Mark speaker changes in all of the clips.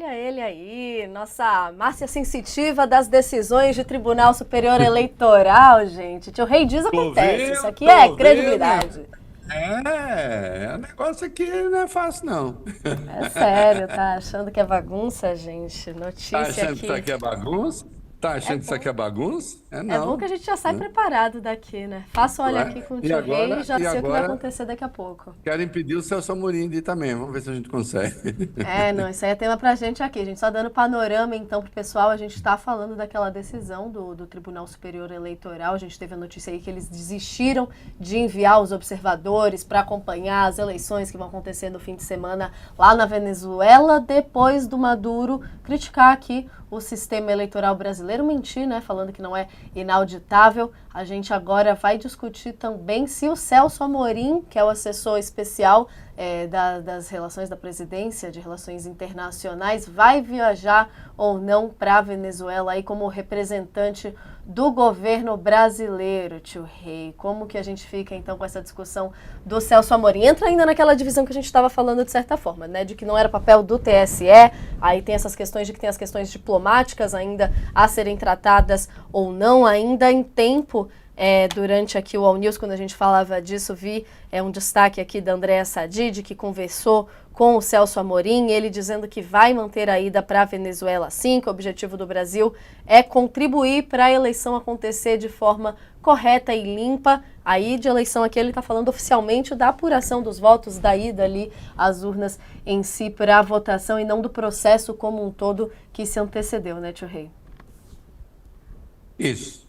Speaker 1: Olha ele aí, nossa Márcia sensitiva das decisões de Tribunal Superior Eleitoral, gente. Tio Rei diz acontece, isso aqui é
Speaker 2: Tô vendo.
Speaker 1: credibilidade.
Speaker 2: O negócio aqui não é fácil, não.
Speaker 1: É sério, tá achando que é bagunça, gente?
Speaker 2: Tá
Speaker 1: Notícia
Speaker 2: achando que isso
Speaker 1: aqui.
Speaker 2: aqui é bagunça? Tá
Speaker 1: É
Speaker 2: achando que isso aqui
Speaker 1: bom.
Speaker 2: é bagunça? É
Speaker 1: É bom que
Speaker 2: não,
Speaker 1: a gente já sai
Speaker 2: né?
Speaker 1: preparado daqui, né? Faço
Speaker 2: Não
Speaker 1: olha
Speaker 2: é?
Speaker 1: aqui com o
Speaker 2: E
Speaker 1: tio Rei e
Speaker 2: agora,
Speaker 1: já
Speaker 2: e
Speaker 1: sei o que vai
Speaker 2: agora
Speaker 1: acontecer daqui a pouco.
Speaker 2: querem pedir o Celso Amorim de ir também. Vamos ver se a gente consegue.
Speaker 1: É, não, isso aí é tema pra gente aqui. A gente só dando panorama, então, pro pessoal, a gente está falando daquela decisão do Tribunal Superior Eleitoral. A gente teve a notícia aí que eles desistiram de enviar os observadores para acompanhar as eleições que vão acontecer no fim de semana lá na Venezuela, depois do Maduro criticar aqui o sistema eleitoral brasileiro, mentir, né, falando que não é inauditável. A gente agora vai discutir também se o Celso Amorim, que é o assessor especial das relações da presidência, de relações internacionais, vai viajar ou não para a Venezuela aí como representante do governo brasileiro, tio Rei. Como que a gente fica então com essa discussão do Celso Amorim? Entra ainda naquela divisão que a gente estava falando de certa forma, né, de que não era papel do TSE, aí tem essas questões de que tem as questões diplomáticas ainda a serem tratadas ou não, ainda em tempo. Durante aqui o All News, quando a gente falava disso, vi um destaque aqui da Andréa Sadid, que conversou com o Celso Amorim, ele dizendo que vai manter a ida para a Venezuela sim, que o objetivo do Brasil é contribuir para a eleição acontecer de forma correta e limpa. Aí de eleição aqui ele está falando oficialmente da apuração dos votos, da ida ali às urnas em si para a votação e não do processo como um todo que se antecedeu, né, tio Rei?
Speaker 2: Isso.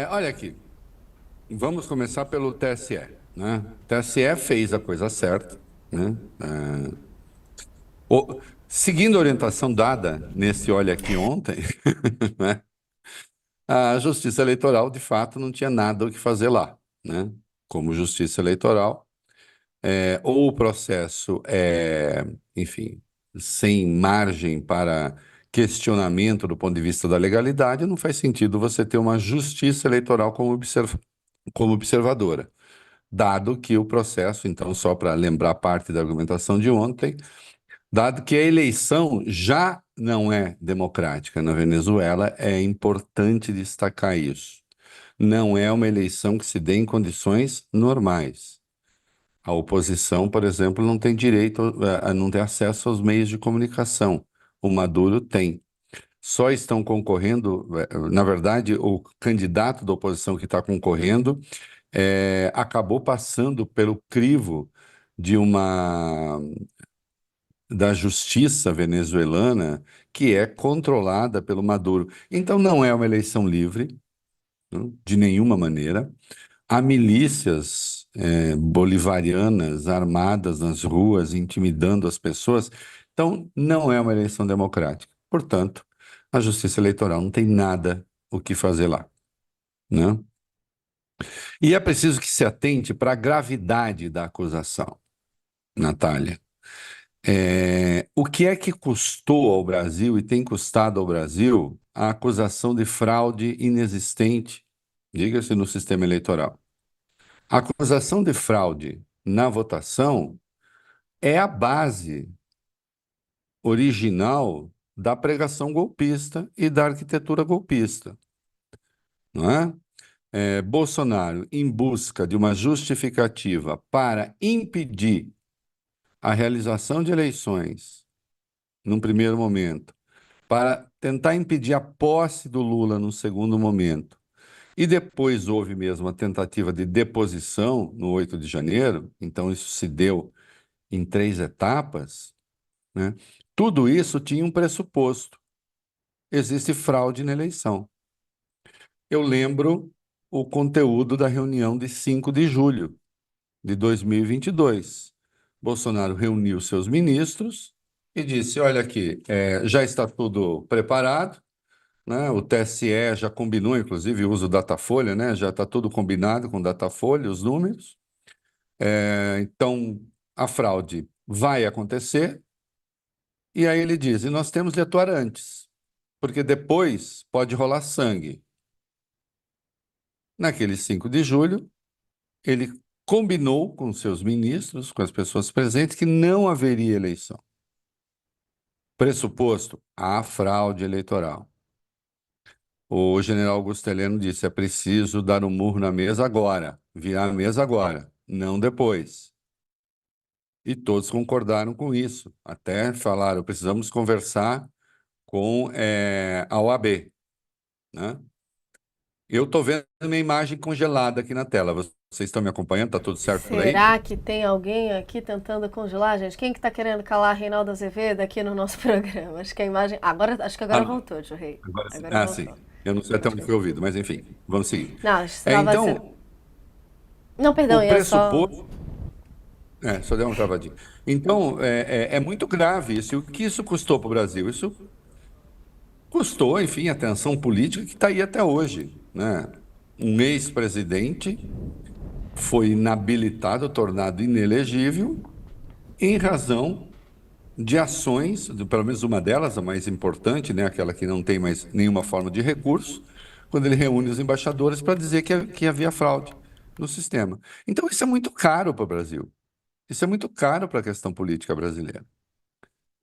Speaker 2: Olha aqui, vamos começar pelo TSE, né? O TSE fez a coisa certa, né? Seguindo a orientação dada nesse Olha Aqui ontem, né? A Justiça Eleitoral, de fato, não tinha nada o que fazer lá, né? Como Justiça Eleitoral, ou o processo enfim, sem margem para questionamento do ponto de vista da legalidade, não faz sentido você ter uma Justiça Eleitoral como observadora. Dado que o processo, então, só para lembrar parte da argumentação de ontem, dado que a eleição já não é democrática na Venezuela, é importante destacar isso. Não é uma eleição que se dê em condições normais. A oposição, por exemplo, não tem direito, não tem acesso aos meios de comunicação. O Maduro tem. Só estão concorrendo, na verdade, o candidato da oposição que está concorrendo acabou passando pelo crivo de uma da justiça venezuelana que é controlada pelo Maduro. Então não é uma eleição livre, né, de nenhuma maneira. Há milícias bolivarianas armadas nas ruas, intimidando as pessoas. Então não é uma eleição democrática. Portanto, a Justiça Eleitoral não tem nada o que fazer lá, né? E é preciso que se atente para a gravidade da acusação, Natália. O que é que custou ao Brasil e tem custado ao Brasil a acusação de fraude inexistente, diga-se, no sistema eleitoral? A acusação de fraude na votação é a base original da pregação golpista e da arquitetura golpista, não é? Bolsonaro, em busca de uma justificativa para impedir a realização de eleições, num primeiro momento, para tentar impedir a posse do Lula num segundo momento. E depois houve mesmo a tentativa de deposição no 8 de janeiro, então isso se deu em três etapas, né? Tudo isso tinha um pressuposto: existe fraude na eleição. Eu lembro o conteúdo da reunião de 5 de julho de 2022. Bolsonaro reuniu seus ministros e disse: Olha aqui, já está tudo preparado, né? O TSE já combinou, inclusive, o uso do Datafolha, né? Já está tudo combinado com o Datafolha, os números. Então, a fraude vai acontecer. E aí ele diz: e nós temos de atuar antes, porque depois pode rolar sangue. Naquele 5 de julho, ele combinou com seus ministros, com as pessoas presentes, que não haveria eleição. Pressuposto, há fraude eleitoral. O general Augusto Heleno disse: é preciso dar um murro na mesa agora, virar a mesa agora, não depois. E todos concordaram com isso. Até falaram: precisamos conversar com a OAB, né? Eu estou vendo minha imagem congelada aqui na tela. Vocês estão me acompanhando? Tá tudo certo por aí?
Speaker 1: Será que tem alguém aqui tentando congelar, gente? Quem que tá querendo calar Reinaldo Azevedo aqui no nosso programa? Acho que a imagem. Agora, acho que agora
Speaker 2: Ah,
Speaker 1: voltou, Tio Rei.
Speaker 2: agora sim.
Speaker 1: Agora
Speaker 2: Ah, sim.
Speaker 1: voltou.
Speaker 2: Eu não sei até
Speaker 1: Acho
Speaker 2: onde
Speaker 1: que...
Speaker 2: foi ouvido, mas enfim, vamos seguir.
Speaker 1: Não, estava sendo.
Speaker 2: Então,
Speaker 1: Não, perdão,
Speaker 2: o
Speaker 1: ia só.
Speaker 2: pressuposto. Só deu uma travadinha. Então, é muito grave isso. E o que isso custou para o Brasil? Isso custou, enfim, a tensão política que está aí até hoje, né? Um ex-presidente foi inabilitado, tornado inelegível, em razão de ações, pelo menos uma delas, a mais importante, né? Aquela que não tem mais nenhuma forma de recurso, quando ele reúne os embaixadores para dizer que havia fraude no sistema. Então, isso é muito caro para o Brasil. Isso é muito caro para a questão política brasileira,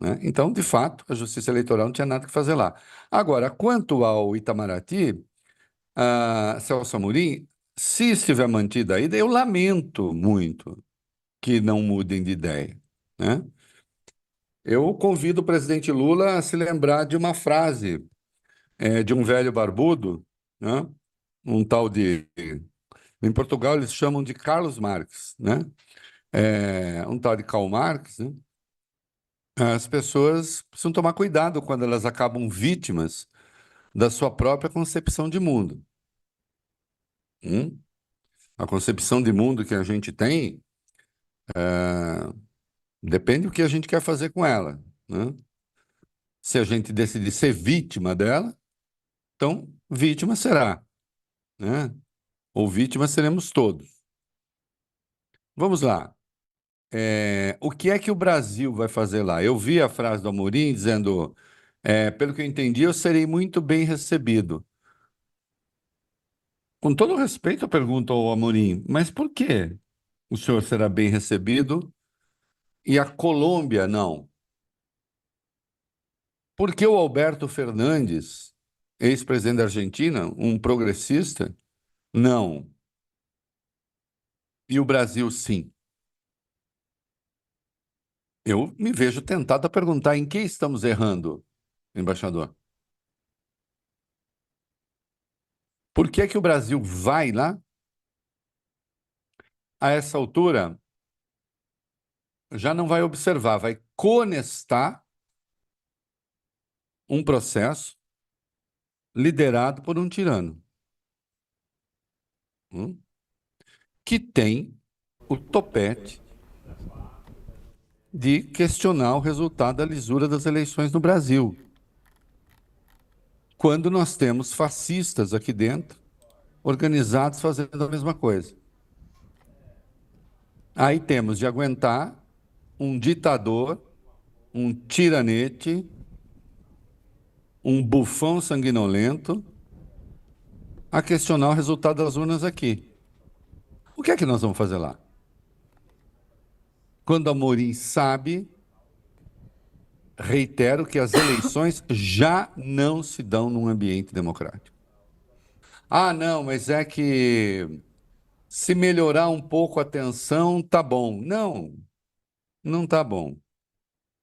Speaker 2: né? Então, de fato, a Justiça Eleitoral não tinha nada que fazer lá. Agora, quanto ao Itamaraty, Celso Amorim, se estiver mantida aí, eu lamento muito que não mudem de ideia, né? Eu convido o presidente Lula a se lembrar de uma frase de um velho barbudo, né? Um tal de... Em Portugal eles chamam de Carlos Marx, né? Um tal de Karl Marx, né? As pessoas precisam tomar cuidado quando elas acabam vítimas da sua própria concepção de mundo. Hum? A concepção de mundo que a gente tem depende do que a gente quer fazer com ela, né? Se a gente decidir ser vítima dela, então vítima será, né? Ou vítima seremos todos. Vamos lá. O que é que o Brasil vai fazer lá? Eu vi a frase do Amorim dizendo, pelo que eu entendi, eu serei muito bem recebido. Com todo respeito, eu pergunto ao Amorim, mas por que o senhor será bem recebido e a Colômbia não? Por que o Alberto Fernandes, ex-presidente da Argentina, um progressista, não? E o Brasil, sim? Eu me vejo tentado a perguntar em que estamos errando, embaixador. Por que que o Brasil vai lá? A essa altura, já não vai observar, vai conestar um processo liderado por um tirano, hum, que tem o topete de questionar o resultado da lisura das eleições no Brasil, quando nós temos fascistas aqui dentro, organizados fazendo a mesma coisa. Aí temos de aguentar um ditador, um tiranete, um bufão sanguinolento a questionar o resultado das urnas aqui. O que é que nós vamos fazer lá? Quando Amorim sabe, reitero que as eleições já não se dão num ambiente democrático. Ah, não, mas é que se melhorar um pouco a tensão, tá bom. Não, não tá bom.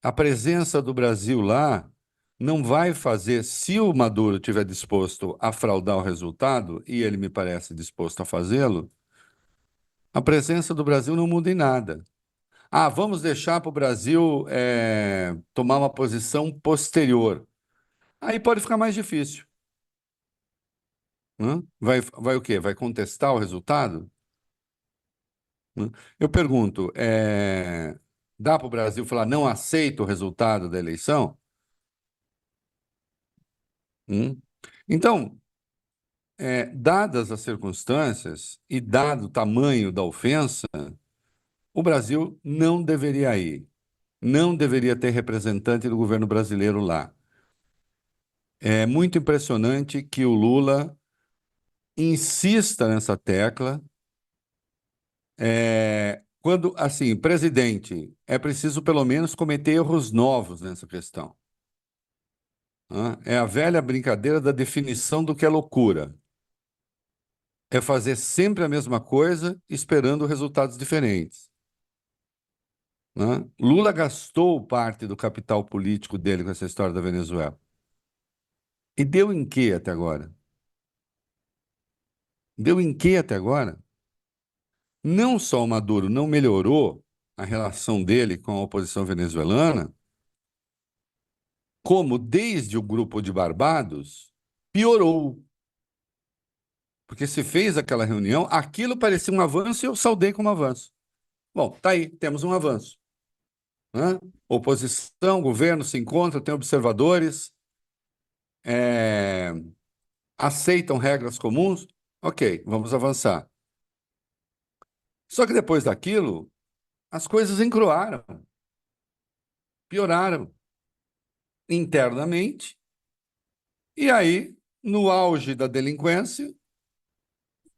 Speaker 2: A presença do Brasil lá não vai fazer, se o Maduro estiver disposto a fraudar o resultado, e ele me parece disposto a fazê-lo, a presença do Brasil não muda em nada. Ah, vamos deixar para o Brasil tomar uma posição posterior. Aí pode ficar mais difícil. Né? Vai o quê? Vai contestar o resultado? Né? Eu pergunto, dá para o Brasil falar não aceito o resultado da eleição? Hum? Então, dadas as circunstâncias e dado o tamanho da ofensa, o Brasil não deveria ir. Não deveria ter representante do governo brasileiro lá. É muito impressionante que o Lula insista nessa tecla. Quando, assim, presidente, é preciso pelo menos cometer erros novos nessa questão. Né? É a velha brincadeira da definição do que é loucura. É fazer sempre a mesma coisa, esperando resultados diferentes. Né? Lula gastou parte do capital político dele com essa história da Venezuela. E deu em quê até agora? Deu em quê até agora? Não só o Maduro não melhorou a relação dele com a oposição venezuelana, como desde o grupo de Barbados piorou. Porque se fez aquela reunião, aquilo parecia um avanço e eu saudei como avanço. Bom, tá aí, temos um avanço. Né? Oposição, governo se encontram, tem observadores, é, aceitam regras comuns. Ok, vamos avançar. Só que depois daquilo, as coisas encruaram, pioraram internamente, e aí, no auge da delinquência,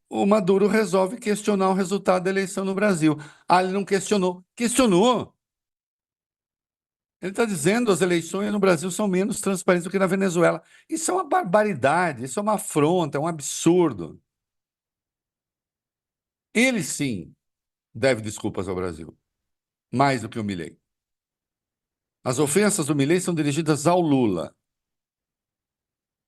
Speaker 2: o Maduro resolve questionar o resultado da eleição no Brasil. Ah, ele não questionou. Questionou. Ele está dizendo que as eleições no Brasil são menos transparentes do que na Venezuela. Isso é uma barbaridade, isso é uma afronta, é um absurdo. Ele sim deve desculpas ao Brasil, mais do que o Milei. As ofensas do Milei são dirigidas ao Lula.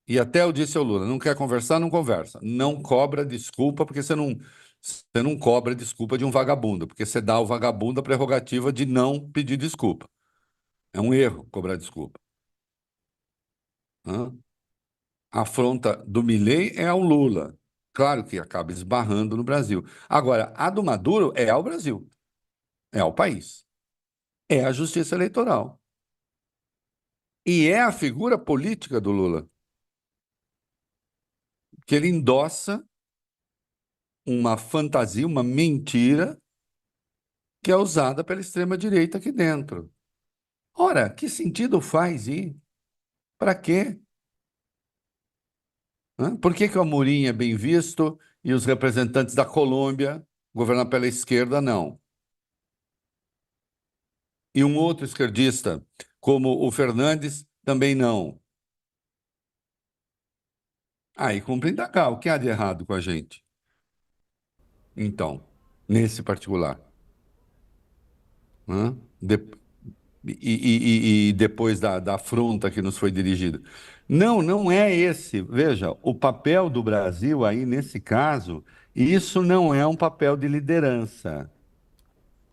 Speaker 2: E até eu disse ao Lula, não quer conversar, não conversa. Não cobra desculpa, porque você não cobra desculpa de um vagabundo, porque você dá ao vagabundo a prerrogativa de não pedir desculpa. É um erro cobrar desculpa. Hã? A afronta do Milei é ao Lula. Claro que acaba esbarrando no Brasil. Agora, a do Maduro é ao Brasil, é ao país, é a justiça eleitoral. E é a figura política do Lula, que ele endossa uma fantasia, uma mentira que é usada pela extrema-direita aqui dentro. Ora, que sentido faz ir? Para quê? Hã? Por que que o Amorim é bem visto e os representantes da Colômbia, governado pela esquerda, não? E um outro esquerdista, como o Fernandes, também não. Aí cumpre indagar. O que há de errado com a gente? Então, nesse particular. Hã? E depois da afronta que nos foi dirigida. Não, não é esse. Veja, o papel do Brasil aí, nesse caso, isso não é um papel de liderança.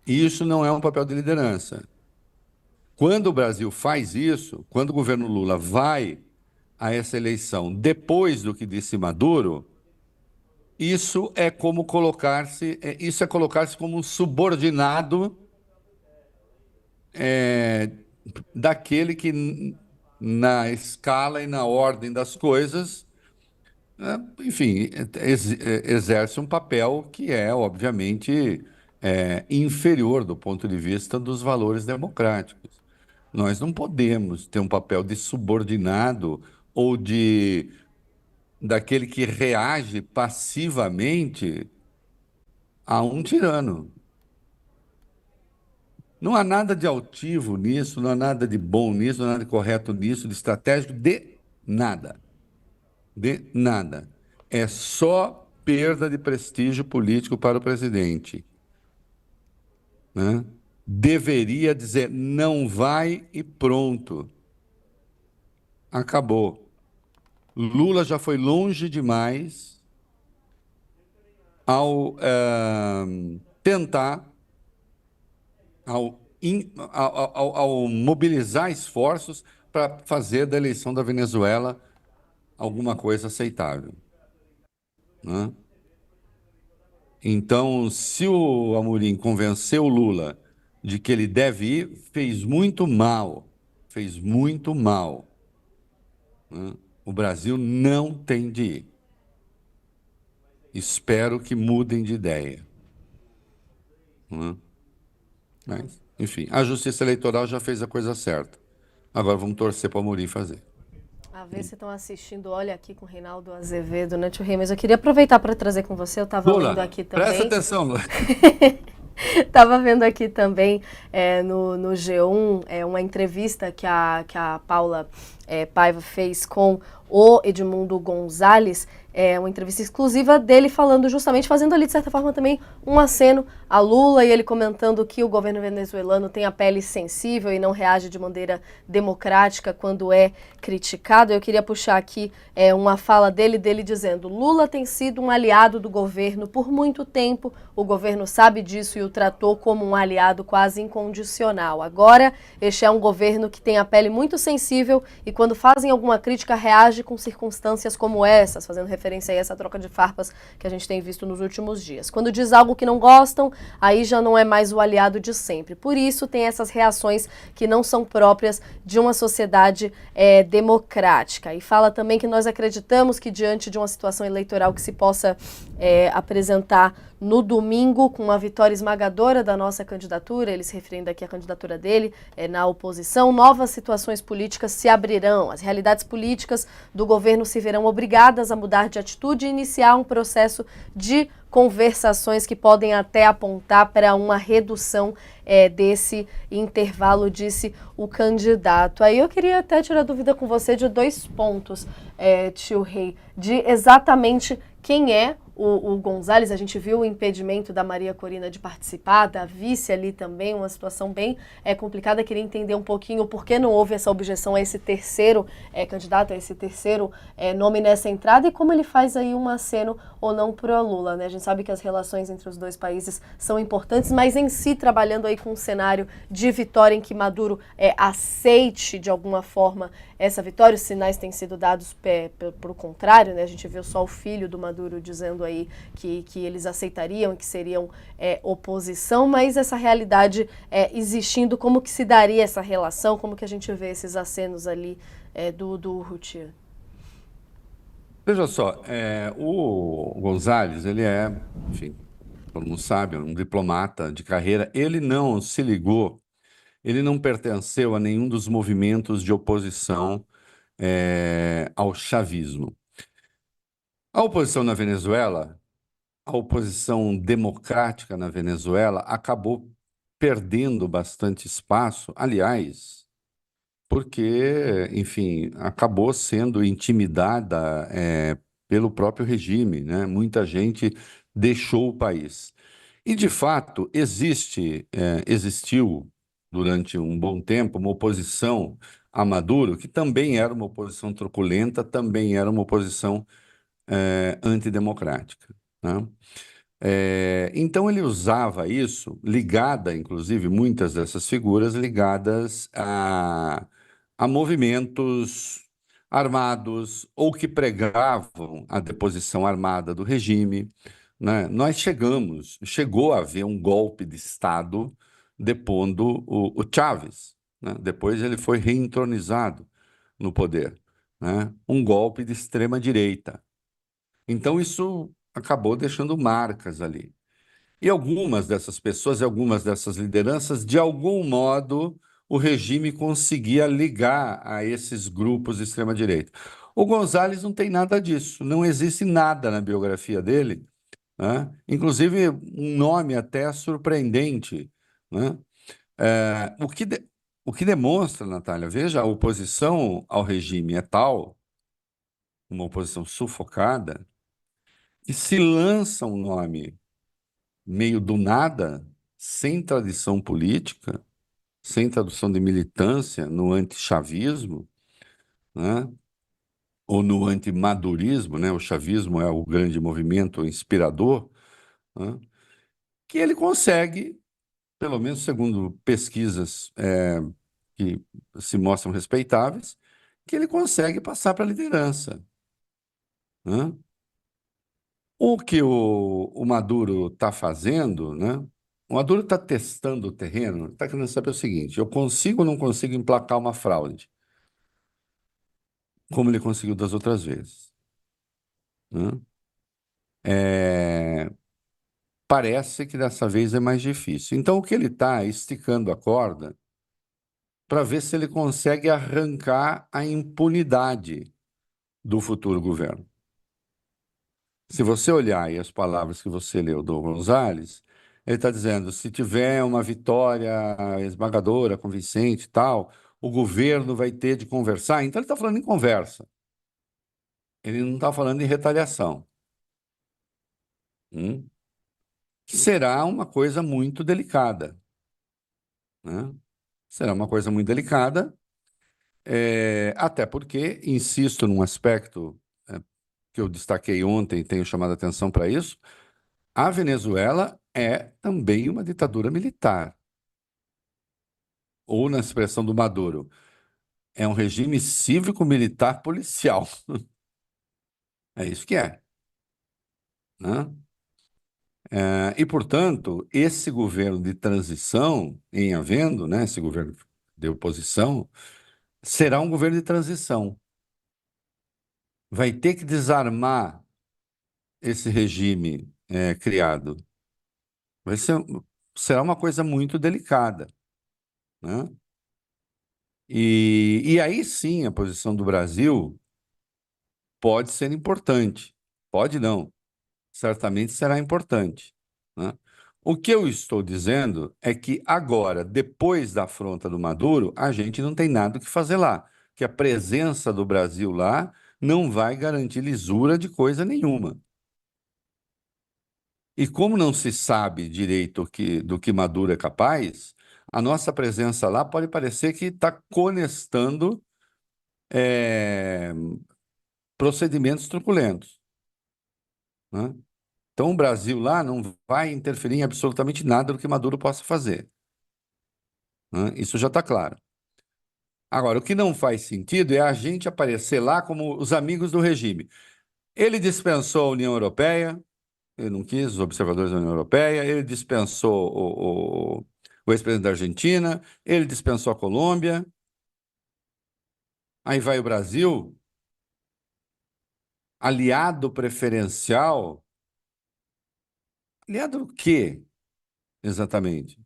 Speaker 2: Isso não é um papel de liderança. Quando o Brasil faz isso, quando o governo Lula vai a essa eleição depois do que disse Maduro, isso é colocar-se como um subordinado é, daquele que, na escala e na ordem das coisas, enfim, exerce um papel que é, obviamente, inferior do ponto de vista dos valores democráticos. Nós não podemos ter um papel de subordinado ou de daquele que reage passivamente a um tirano. Não há nada de altivo nisso, não há nada de bom nisso, não há nada de correto nisso, de estratégico, de nada. De nada. É só perda de prestígio político para o presidente. Né? Deveria dizer não vai e pronto. Acabou. Lula já foi longe demais ao tentar, ao mobilizar esforços para fazer da eleição da Venezuela alguma coisa aceitável. Né? Então, se o Amorim convenceu o Lula de que ele deve ir, fez muito mal. Fez muito mal. Né? O Brasil não tem de ir. Espero que mudem de ideia. Né? Mas, enfim, a Justiça Eleitoral já fez a coisa certa. Agora vamos torcer para o Amorim fazer.
Speaker 1: A ver se estão assistindo, olha aqui com o Reinaldo Azevedo, né, tio Rei? Mas eu queria aproveitar para trazer com você, eu estava lendo
Speaker 2: Lula,
Speaker 1: aqui
Speaker 2: presta
Speaker 1: também.
Speaker 2: atenção, Lula.
Speaker 1: Estava vendo aqui também no G1 uma entrevista que a Paula Paiva fez com o Edmundo Gonzalez, uma entrevista exclusiva dele falando justamente, fazendo ali de certa forma também um aceno a Lula, e ele comentando que o governo venezuelano tem a pele sensível e não reage de maneira democrática quando é criticado. Eu queria puxar aqui uma fala dele dizendo: Lula tem sido um aliado do governo por muito tempo, o governo sabe disso e o tratou como um aliado quase incondicional. Agora, este é um governo que tem a pele muito sensível e quando fazem alguma crítica reage com circunstâncias como essas, fazendo referência a essa troca de farpas que a gente tem visto nos últimos dias. Quando diz algo que não gostam, aí já não é mais o aliado de sempre. Por isso tem essas reações que não são próprias de uma sociedade democrática. E fala também que nós acreditamos que diante de uma situação eleitoral que se possa apresentar no domingo, com uma vitória esmagadora da nossa candidatura, ele se referindo aqui à candidatura dele, na oposição, novas situações políticas se abrirão. As realidades políticas do governo se verão obrigadas a mudar de atitude e iniciar um processo de conversações que podem até apontar para uma redução desse intervalo, disse o candidato. Aí eu queria até tirar dúvida com você de 2 pontos, tio Rei, de exatamente quem é o Gonzalez. A gente viu o impedimento da Maria Corina de participar, da vice ali também, uma situação bem complicada. Queria entender um pouquinho por que não houve essa objeção a esse terceiro candidato, a esse terceiro nome nessa entrada, e como ele faz aí um aceno ou não pro Lula, né? A gente sabe que as relações entre os dois países são importantes, mas em si, trabalhando aí com um cenário de vitória em que Maduro aceite de alguma forma essa vitória, os sinais têm sido dados para o contrário, né? A gente viu só o filho do Maduro dizendo aí que eles aceitariam e que seriam oposição, mas essa realidade existindo, como que se daria essa relação, como que a gente vê esses acenos ali do Routier?
Speaker 2: Veja só, o Gonzalez, ele enfim, todo mundo sabe, um diplomata de carreira. Ele não se ligou, ele não pertenceu a nenhum dos movimentos de oposição ao chavismo. A oposição na Venezuela, a oposição democrática na Venezuela, acabou perdendo bastante espaço, aliás, porque, enfim, acabou sendo intimidada pelo próprio regime, né? Muita gente deixou o país. E, de fato, existiu durante um bom tempo uma oposição a Maduro, que também era uma oposição truculenta, também era uma oposição antidemocrática, né? Então ele usava isso, ligada, inclusive, muitas dessas figuras ligadas a movimentos armados ou que pregavam a deposição armada do regime, né? Chegou a haver um golpe de Estado depondo o Chávez, né? Depois ele foi reentronizado no poder, né? Um golpe de extrema direita. Então, isso acabou deixando marcas ali. E algumas dessas pessoas e algumas dessas lideranças, de algum modo, o regime conseguia ligar a esses grupos de extrema-direita. O Gonzalez não tem nada disso, não existe nada na biografia dele, né? Inclusive um nome até surpreendente, né? O que demonstra, Natália, veja, a oposição ao regime é tal, uma oposição sufocada, que se lança um nome meio do nada, sem tradição política, sem tradução de militância no antichavismo, né? Ou no antimadurismo, né? O chavismo é o grande movimento inspirador, né? Que ele consegue, pelo menos segundo pesquisas que se mostram respeitáveis, que ele consegue passar para a liderança, né? O que o Maduro está fazendo, né? O Maduro está testando o terreno, está querendo saber o seguinte: eu consigo ou não consigo emplacar uma fraude, como ele conseguiu das outras vezes, né? É, parece que dessa vez é mais difícil. Então, o que ele está esticando a corda para ver se ele consegue arrancar a impunidade do futuro governo. Se você olhar aí as palavras que você leu do Gonzalez, ele está dizendo: se tiver uma vitória esmagadora, convincente e tal, o governo vai ter de conversar. Então, ele está falando em conversa. Ele não está falando em retaliação. Hum? Será uma coisa muito delicada, né? Será uma coisa muito delicada, até porque, insisto num aspecto, que eu destaquei ontem e tenho chamado a atenção para isso, a Venezuela é também uma ditadura militar, ou na expressão do Maduro, é um regime cívico-militar policial. É isso que é, né? E, portanto, esse governo de transição, em havendo, né, esse governo de oposição, será um governo de transição. Vai ter que desarmar esse regime criado. Vai ser, será uma coisa muito delicada, né? E aí sim a posição do Brasil pode ser importante. Pode não, certamente será importante, né? O que eu estou dizendo é que agora, depois da afronta do Maduro, a gente não tem nada o que fazer lá, que a presença do Brasil lá não vai garantir lisura de coisa nenhuma. E como não se sabe direito do que Maduro é capaz, a nossa presença lá pode parecer que está conestando eh, procedimentos truculentos, né? Então, o Brasil lá não vai interferir em absolutamente nada do que Maduro possa fazer, né? Isso já está claro. Agora, o que não faz sentido é a gente aparecer lá como os amigos do regime. Ele dispensou a União Europeia, ele não quis os observadores da União Europeia, ele dispensou o ex-presidente da Argentina, ele dispensou a Colômbia, aí vai o Brasil, aliado preferencial. Aliado do quê, exatamente?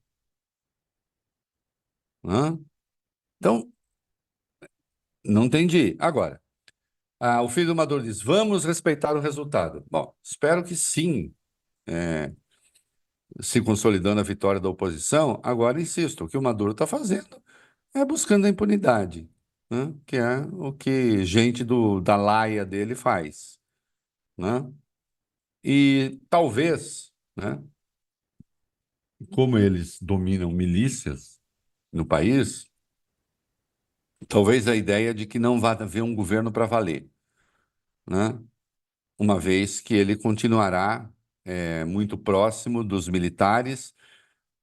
Speaker 2: Hã? Então, não entendi. Agora, o filho do Maduro diz: vamos respeitar o resultado. Bom, espero que sim, se consolidando a vitória da oposição. Agora, insisto, o que o Maduro está fazendo é buscando a impunidade, né? Que é o que gente da laia dele faz, né? E talvez, né, como eles dominam milícias no país, talvez a ideia de que não vai haver um governo para valer, né? Uma vez que ele continuará muito próximo dos militares,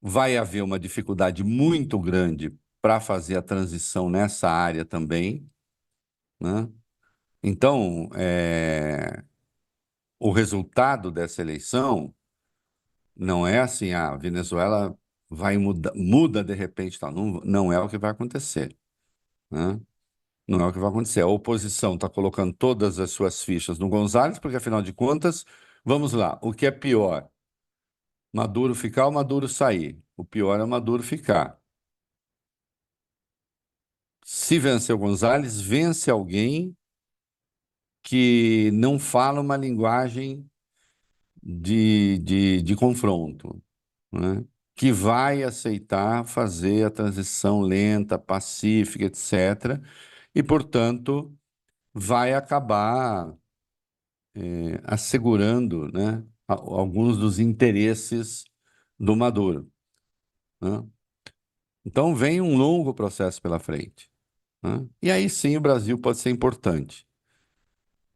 Speaker 2: vai haver uma dificuldade muito grande para fazer a transição nessa área também, né? Então, o resultado dessa eleição não é assim, a Venezuela vai muda de repente, tal. Não, não é o que vai acontecer, né? Não é o que vai acontecer. A oposição está colocando todas as suas fichas no González, porque afinal de contas, vamos lá, o que é pior? Maduro ficar ou Maduro sair? O pior é o Maduro ficar. Se vencer o González, vence alguém que não fala uma linguagem de confronto, né? Que vai aceitar fazer a transição lenta, pacífica, etc. E, portanto, vai acabar assegurando, né, alguns dos interesses do Maduro, né? Então, vem um longo processo pela frente, né? E aí sim o Brasil pode ser importante,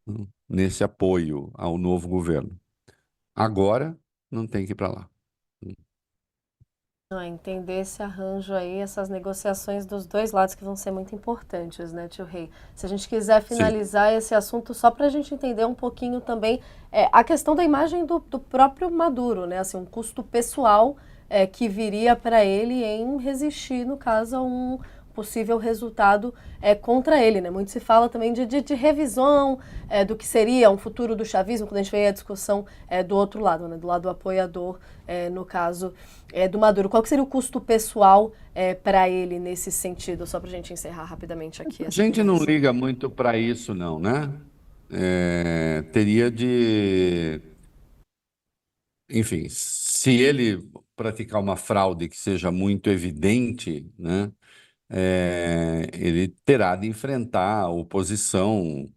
Speaker 2: né, nesse apoio ao novo governo. Agora, não tem que ir para lá.
Speaker 1: Entender esse arranjo aí, essas negociações dos dois lados que vão ser muito importantes, né, tio Rei? Se a gente quiser
Speaker 2: Sim.
Speaker 1: finalizar esse assunto, só para a gente entender um pouquinho também a questão da imagem do próprio Maduro, né? Assim, um custo pessoal que viria para ele em resistir, no caso, a um possível resultado contra ele, né? Muito se fala também de revisão do que seria um futuro do chavismo, quando a gente vê a discussão do outro lado, né? Do lado apoiador, no caso do Maduro. Qual que seria o custo pessoal para ele nesse sentido? Só para a gente encerrar rapidamente aqui
Speaker 2: A
Speaker 1: essa
Speaker 2: gente não
Speaker 1: conversa.
Speaker 2: liga muito para isso, não, né? Teria de, enfim, se ele praticar uma fraude que seja muito evidente, né? ele terá de enfrentar a oposição,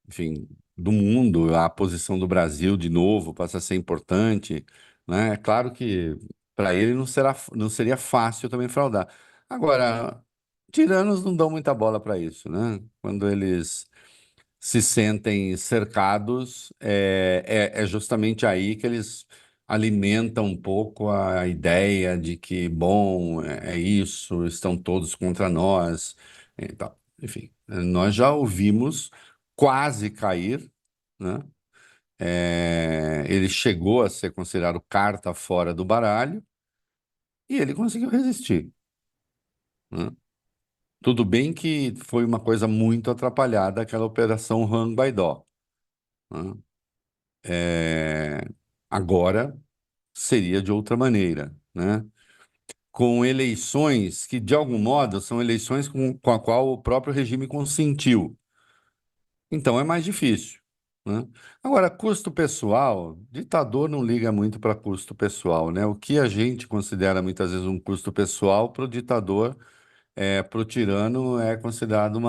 Speaker 2: enfim, do mundo, a posição do Brasil de novo passa a ser importante, né? É claro que para ele não seria fácil também fraudar. Agora, tiranos não dão muita bola para isso, né? Quando eles se sentem cercados, é justamente aí que eles alimentam um pouco a ideia de que, bom, é isso, estão todos contra nós. Então, enfim, nós já ouvimos quase cair, né? Ele chegou a ser considerado carta fora do baralho e ele conseguiu resistir, né? Tudo bem que foi uma coisa muito atrapalhada, aquela operação Han Baidó, né? É, Agora seria de outra maneira, né? Com eleições que, de algum modo, são eleições com a qual o próprio regime consentiu. Então é mais difícil, né? Agora, custo pessoal, ditador não liga muito para custo pessoal, né? O que a gente considera muitas vezes um custo pessoal, para o ditador, para o tirano, é considerado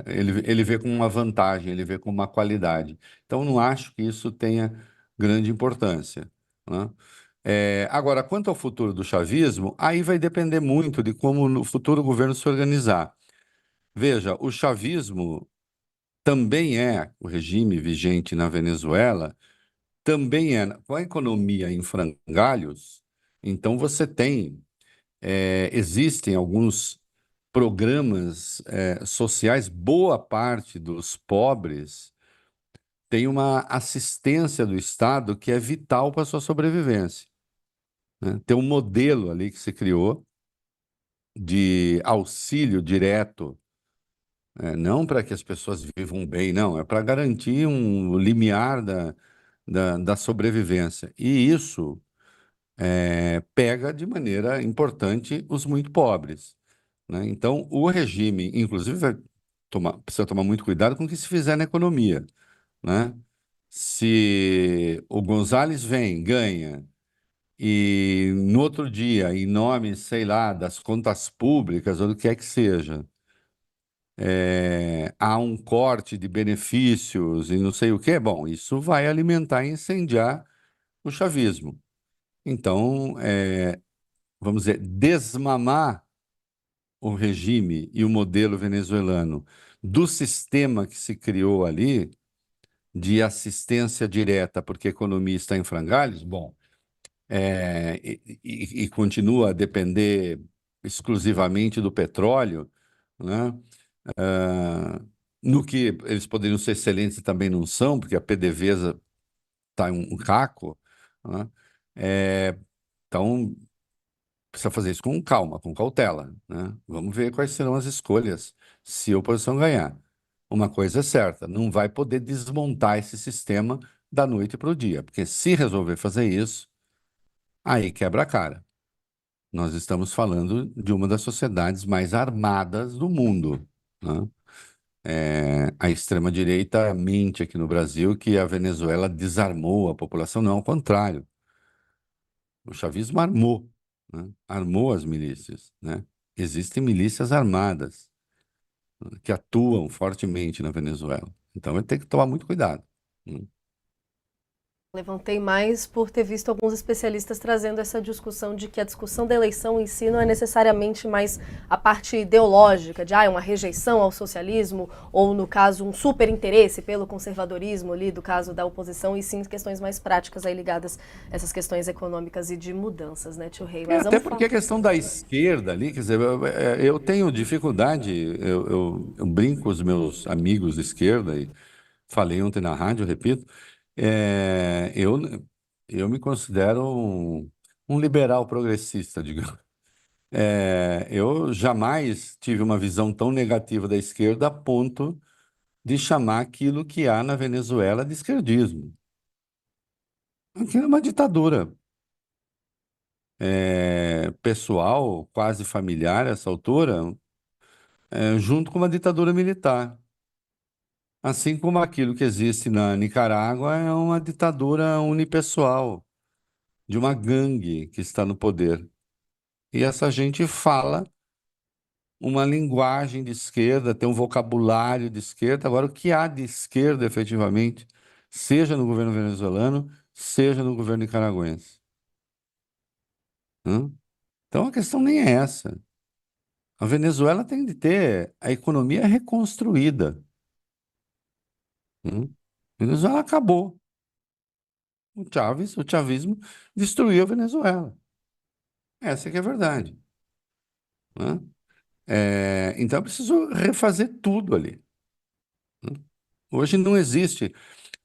Speaker 2: ele vê como uma vantagem, ele vê como uma qualidade. Então, não acho que isso tenha grande importância, né? Agora, quanto ao futuro do chavismo, aí vai depender muito de como no futuro governo se organizar. Veja, o chavismo também o regime vigente na Venezuela, também com a economia em frangalhos, então você tem, existem alguns programas, sociais, boa parte dos pobres tem uma assistência do Estado que é vital para a sua sobrevivência, né? Tem um modelo ali que se criou de auxílio direto, não para que as pessoas vivam bem, não, é para garantir um limiar da sobrevivência. E isso pega de maneira importante os muito pobres, né? Então, o regime, inclusive, precisa tomar muito cuidado com o que se fizer na economia, né? Se o Gonzales vem, ganha, e no outro dia, em nome, sei lá, das contas públicas ou do que é que seja, há um corte de benefícios e não sei o quê, bom, isso vai alimentar e incendiar o chavismo. Então, vamos dizer, desmamar o regime e o modelo venezuelano do sistema que se criou ali de assistência direta, porque a economia está em frangalhos, bom, e continua a depender exclusivamente do petróleo, né? Ah, no que eles poderiam ser excelentes e também não são, porque a PDVSA está um caco, né? Então, precisa fazer isso com calma, com cautela, né? Vamos ver quais serão as escolhas se a oposição ganhar. Uma coisa é certa, não vai poder desmontar esse sistema da noite para o dia, porque se resolver fazer isso, aí quebra a cara. Nós estamos falando de uma das sociedades mais armadas do mundo, né? A extrema-direita mente aqui no Brasil que a Venezuela desarmou a população. Não, ao contrário. O chavismo armou, né? Armou as milícias, né? Existem milícias armadas, né, que atuam fortemente na Venezuela. Então ele tem que tomar muito cuidado, né?
Speaker 1: Levantei mais por ter visto alguns especialistas trazendo essa discussão de que a discussão da eleição em si não é necessariamente mais a parte ideológica, de uma rejeição ao socialismo, ou no caso um super interesse pelo conservadorismo ali, do caso da oposição, e sim questões mais práticas aí ligadas a essas questões econômicas e de mudanças, né, tio Rei? Mas
Speaker 2: Até
Speaker 1: vamos
Speaker 2: porque
Speaker 1: falar.
Speaker 2: a questão da esquerda ali, quer dizer, eu tenho dificuldade, eu brinco com os meus amigos de esquerda, e falei ontem na rádio, repito, é, eu, eu me considero um liberal progressista, digamos. Eu jamais tive uma visão tão negativa da esquerda a ponto de chamar aquilo que há na Venezuela de esquerdismo. Aquilo é uma ditadura, pessoal, quase familiar a essa altura, junto com uma ditadura militar. Assim como aquilo que existe na Nicarágua é uma ditadura unipessoal, de uma gangue que está no poder. E essa gente fala uma linguagem de esquerda, tem um vocabulário de esquerda. Agora, o que há de esquerda, efetivamente, seja no governo venezuelano, seja no governo nicaragüense? Hã? Então, a questão nem é essa. A Venezuela tem de ter a economia reconstruída. Hã? A Venezuela acabou. O chavismo destruiu a Venezuela. Essa é que é a verdade. Né? Então, é preciso refazer tudo ali. Né? Hoje não existe.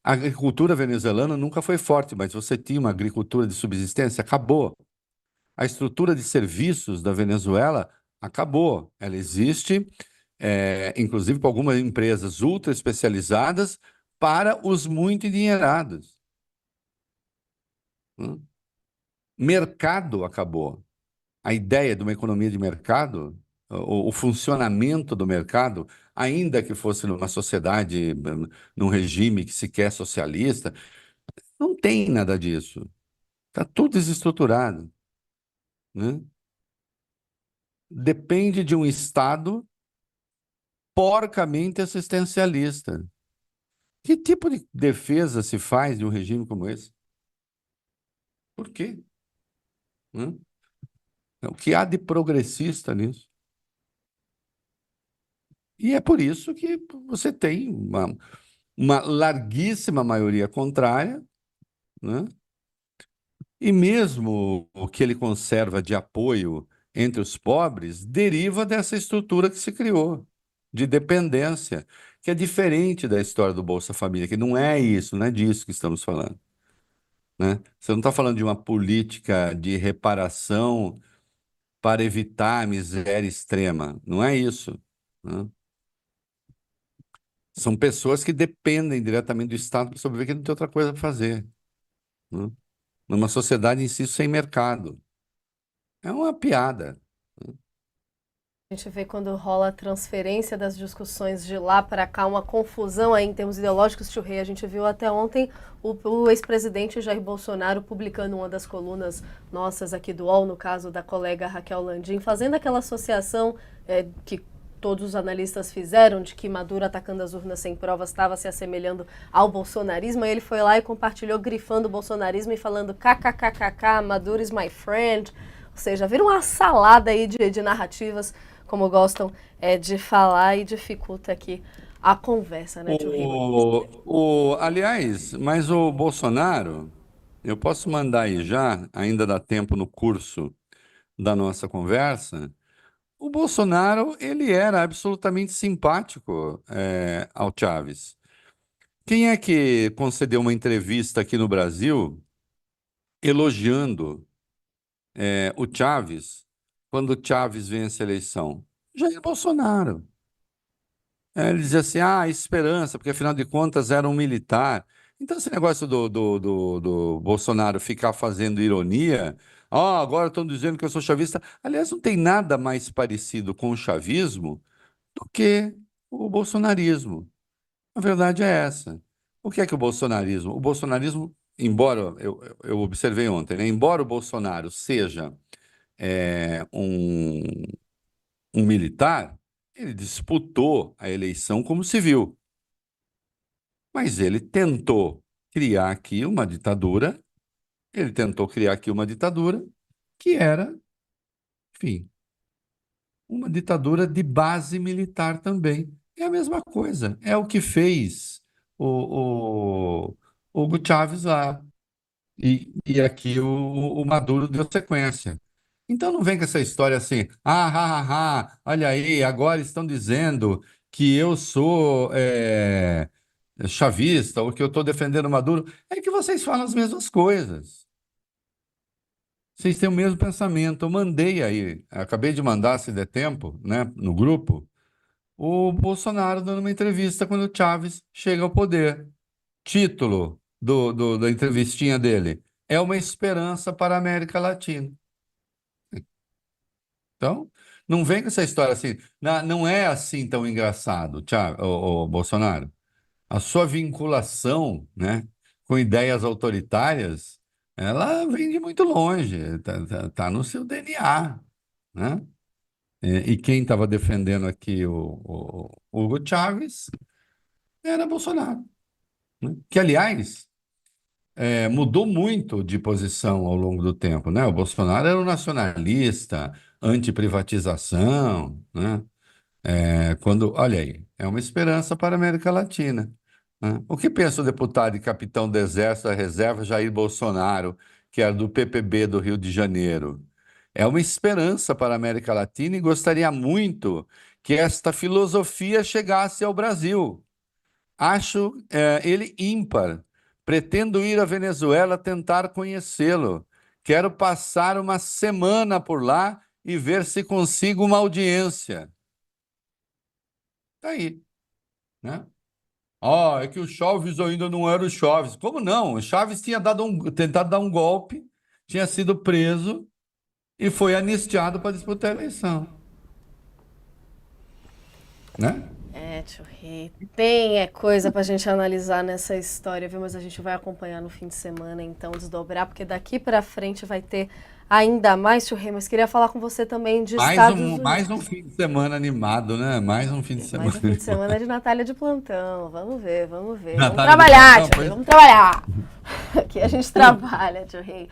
Speaker 2: A agricultura venezuelana nunca foi forte, mas você tinha uma agricultura de subsistência, acabou. A estrutura de serviços da Venezuela acabou. Ela existe, inclusive para algumas empresas ultra especializadas para os muito endinheirados. Né? Mercado acabou. A ideia de uma economia de mercado, o funcionamento do mercado, ainda que fosse numa sociedade, num regime que se quer socialista, não tem nada disso. Está tudo desestruturado, né? Depende de um Estado porcamente assistencialista. Que tipo de defesa se faz de um regime como esse? Por quê? Né? O que há de progressista nisso? E é por isso que você tem uma larguíssima maioria contrária, né? E mesmo o que ele conserva de apoio entre os pobres deriva dessa estrutura que se criou, de dependência, que é diferente da história do Bolsa Família, que não é isso, não é disso que estamos falando, né? Você não está falando de uma política de reparação para evitar a miséria extrema, não é isso, né? São pessoas que dependem diretamente do Estado para sobreviver, que não tem outra coisa para fazer, né? Numa sociedade em si sem mercado. É uma piada.
Speaker 1: A gente vê quando rola a transferência das discussões de lá para cá, uma confusão aí em termos ideológicos, tio Rei. A gente viu até ontem o ex-presidente Jair Bolsonaro publicando uma das colunas nossas aqui do UOL, no caso da colega Raquel Landim, fazendo aquela associação que todos os analistas fizeram de que Maduro atacando as urnas sem provas estava se assemelhando ao bolsonarismo. Aí ele foi lá e compartilhou grifando o bolsonarismo e falando kkkk, Maduro is my friend. Ou seja, vira uma salada aí de narrativas, como gostam de falar, e dificulta aqui a conversa, né, tio Riba?
Speaker 2: Aliás, mas o Bolsonaro, eu posso mandar aí já, ainda dá tempo no curso da nossa conversa. O Bolsonaro, ele era absolutamente simpático, ao Chaves. Quem é que concedeu uma entrevista aqui no Brasil elogiando, o Chaves quando o Chaves vence a eleição? Jair Bolsonaro. Ele dizia assim, esperança, porque afinal de contas era um militar. Então esse negócio do Bolsonaro ficar fazendo ironia, agora estão dizendo que eu sou chavista. Aliás, não tem nada mais parecido com o chavismo do que o bolsonarismo. A verdade é essa. O que é que o bolsonarismo? O bolsonarismo, embora eu observei ontem, né? Embora o Bolsonaro seja um militar, ele disputou a eleição como civil. Mas ele tentou criar aqui uma ditadura, ele tentou criar aqui uma ditadura que era, enfim, uma ditadura de base militar também. É a mesma coisa, é o que fez o Hugo Chávez lá. E aqui o Maduro deu sequência. Então não vem com essa história assim, olha aí, agora estão dizendo que eu sou chavista ou que eu estou defendendo o Maduro. É que vocês falam as mesmas coisas. Vocês têm o mesmo pensamento. Eu mandei aí, acabei de mandar, se der tempo, né, no grupo, o Bolsonaro dando uma entrevista quando o Chávez chega ao poder. Título da entrevistinha dele: É uma esperança para a América Latina. Então, não vem com essa história assim. Não é assim tão engraçado, o Bolsonaro. A sua vinculação, né, com ideias autoritárias, ela vem de muito longe, tá no seu DNA, né? E quem estava defendendo aqui o Hugo Chávez era Bolsonaro, né? Que, aliás, mudou muito de posição ao longo do tempo, né? O Bolsonaro era um nacionalista, anti-privatização, né? Olha aí, é uma esperança para a América Latina, né? O que pensa o deputado e capitão do Exército da Reserva Jair Bolsonaro, que era do PPB do Rio de Janeiro? É uma esperança para a América Latina e gostaria muito que esta filosofia chegasse ao Brasil. Acho, ele ímpar. Pretendo ir à Venezuela tentar conhecê-lo. Quero passar uma semana por lá e ver se consigo uma audiência. Tá aí, né? É que o Chaves ainda não era o Chaves. Como não? O Chaves tinha tentado dar um golpe, tinha sido preso e foi anistiado para disputar a eleição, né?
Speaker 1: Tio Rei, tem coisa pra gente analisar nessa história, viu? Mas a gente vai acompanhar no fim de semana, então, desdobrar, porque daqui pra frente vai ter ainda mais, Tio Rei. Mas queria falar com você também de Estados
Speaker 2: Mais um
Speaker 1: Unidos.
Speaker 2: fim de semana animado, né? Mais um fim de semana
Speaker 1: Mais um fim de semana
Speaker 2: animado.
Speaker 1: de Natália de plantão. Vamos ver, vamos ver. Vamos
Speaker 2: Natália de
Speaker 1: trabalhar,
Speaker 2: plantão,
Speaker 1: Tio Rei,
Speaker 2: pois
Speaker 1: vamos trabalhar. Aqui a gente trabalha, Tio Rei.